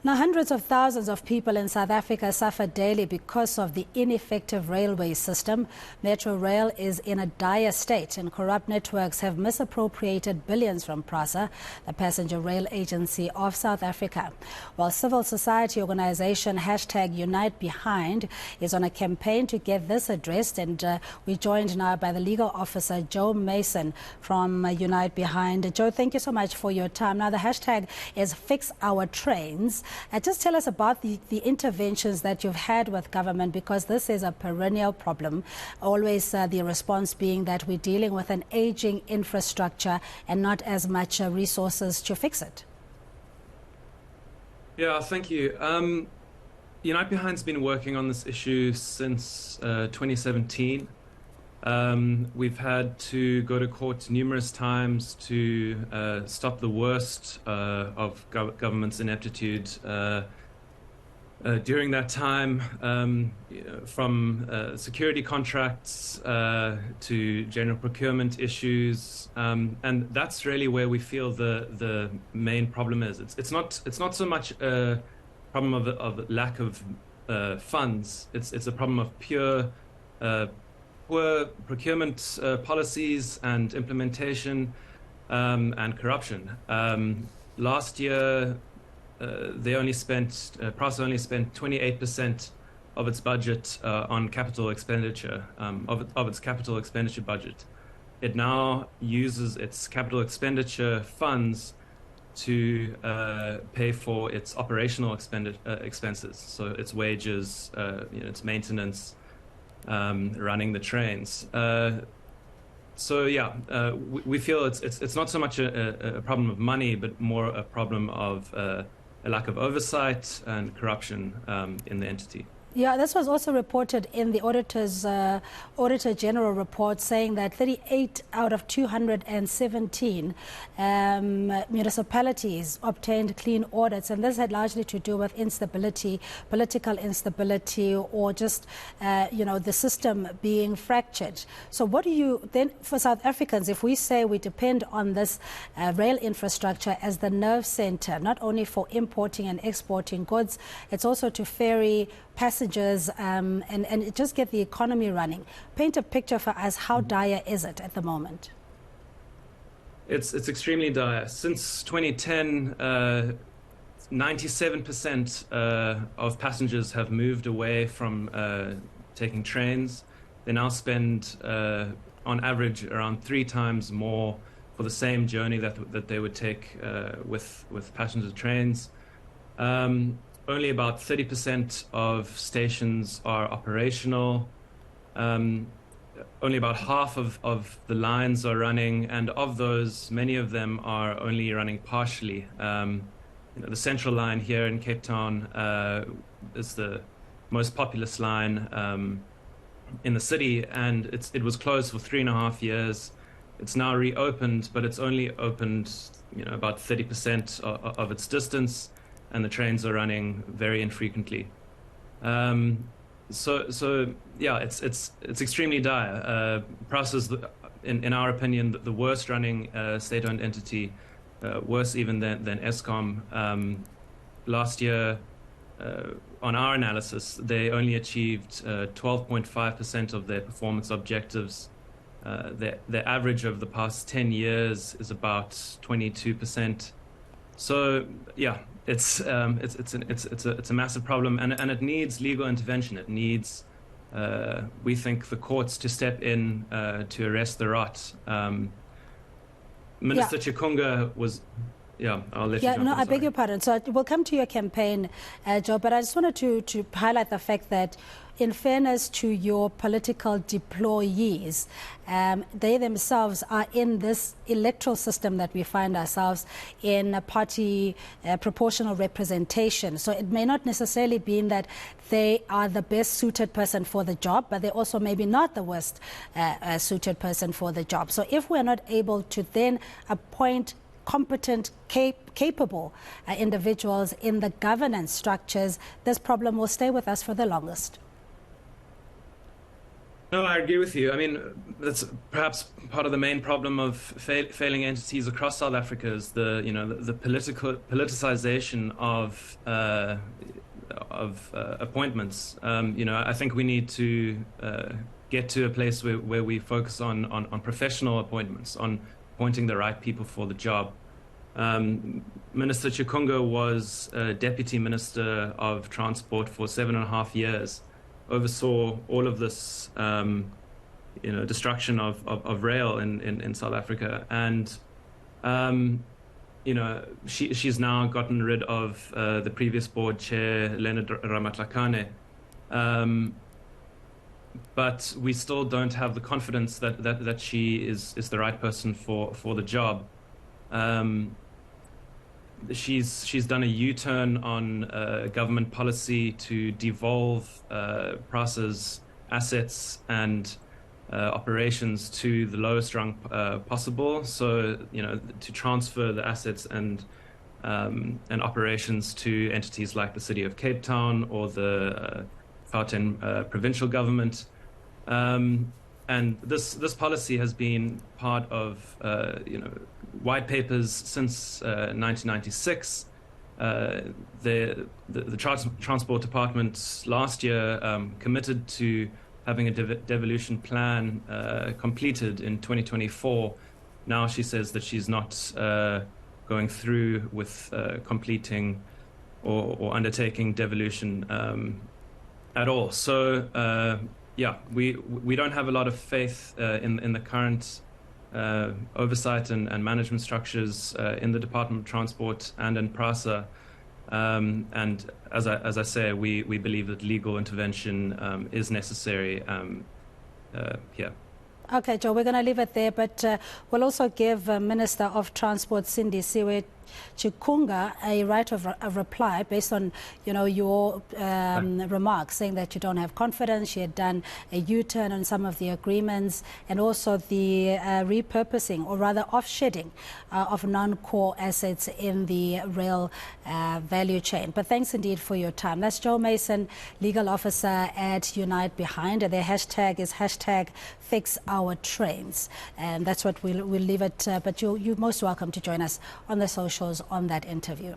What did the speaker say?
Now, hundreds of thousands of people in South Africa suffer daily because of the ineffective railway system. Metrorail is in a dire state and corrupt networks have misappropriated billions from Prasa, the passenger rail agency of South Africa. While civil society organization #Unite Behind is on a campaign to get this addressed, and we're joined now by the legal officer Joe Mayson from Unite Behind. Joe, thank you so much for your time. Now, the hashtag is Fix Our Trains. Just tell us about the interventions that you've had with government, because this is a perennial problem. Always the response being that we're dealing with an aging infrastructure and not as much resources to fix it. Yeah, thank you. Unite Behind's been working on this issue since 2017. We've had to go to court numerous times to stop the worst of government's ineptitude. During that time, from security contracts to general procurement issues, and that's really where we feel the main problem is. It's not so much a problem of lack of funds. It's a problem of pure procurement policies and implementation and corruption. Last year, Prasa only spent 28% of its budget on capital expenditure, of its capital expenditure budget. It now uses its capital expenditure funds to pay for its operational expenses, so its wages, its maintenance, running the trains. We feel it's not so much a problem of money, but more a problem of a lack of oversight and corruption in the entity. Yeah, this was also reported in the Auditor General report, saying that 38 out of 217 municipalities obtained clean audits, and this had largely to do with instability, political instability, or just the system being fractured. So what do you then, for South Africans, if we say we depend on this rail infrastructure as the nerve center, not only for importing and exporting goods, it's also to ferry passengers and just get the economy running. Paint a picture for us. How dire is it at the moment? It's extremely dire. Since 2010, 97% of passengers have moved away from taking trains. They now spend, on average, around 3 times more for the same journey that they would take with passenger trains. Only about 30% of stations are operational. Only about half of the lines are running, and of those, many of them are only running partially. The Central line here in Cape Town is the most populous line in the city, and it was closed for 3.5 years. It's now reopened, but it's only opened about 30% of its distance, and the trains are running very infrequently. So yeah, it's extremely dire. Prasa's, in our opinion, the worst running state-owned entity, worse even than Eskom. Last year, on our analysis, they only achieved 12.5% of their performance objectives. Their average of the past 10 years is about 22%. So yeah, it's a massive problem, and it needs legal intervention. It needs, we think, the courts to step in to arrest the rot. Minister Chikunga was. Yeah, I'll let you jump in. I beg your pardon. So we'll come to your campaign, Joe, but I just wanted to highlight the fact that, in fairness to your political deployees, they themselves are in this electoral system that we find ourselves in, a party proportional representation. So it may not necessarily be that they are the best suited person for the job, but they're also maybe not the worst suited person for the job. So if we're not able to then appoint competent, capable individuals in the governance structures, this problem will stay with us for the longest. No, I agree with you. I mean, that's perhaps part of the main problem of failing entities across South Africa is the politicization of appointments. I think we need to get to a place where we focus on professional appointments, on appointing the right people for the job. Minister Chikunga was Deputy Minister of Transport for 7.5 years, oversaw all of this, destruction of rail in South Africa, and she's now gotten rid of the previous board chair, Leonard Ramatlakane, but we still don't have the confidence that she is the right person for the job. She's done a U-turn on government policy to devolve Prasa's assets and operations to the lowest rung possible. So, to transfer the assets and operations to entities like the City of Cape Town or the Gauteng provincial government. And this policy has been part of white papers since 1996. The Transport Department last year committed to having a devolution plan completed in 2024. Now she says that she's not going through with completing or undertaking devolution at all. So yeah, we don't have a lot of faith in the current oversight and management structures in the Department of Transport and in Prasa. And as I say, we believe that legal intervention is necessary here. Okay, Joe, we're going to leave it there, but we'll also give Minister of Transport Cindy Siwe Chikunga a right of a reply based on, your remarks, saying that you don't have confidence. She had done a U-turn on some of the agreements and also the repurposing, or rather offshedding, of non-core assets in the rail value chain. But thanks indeed for your time. That's Joe Mayson, Legal Officer at Unite Behind. Their hashtag is #FixOurTrains. And that's what we'll leave it. But you're most welcome to join us on the socials on that interview.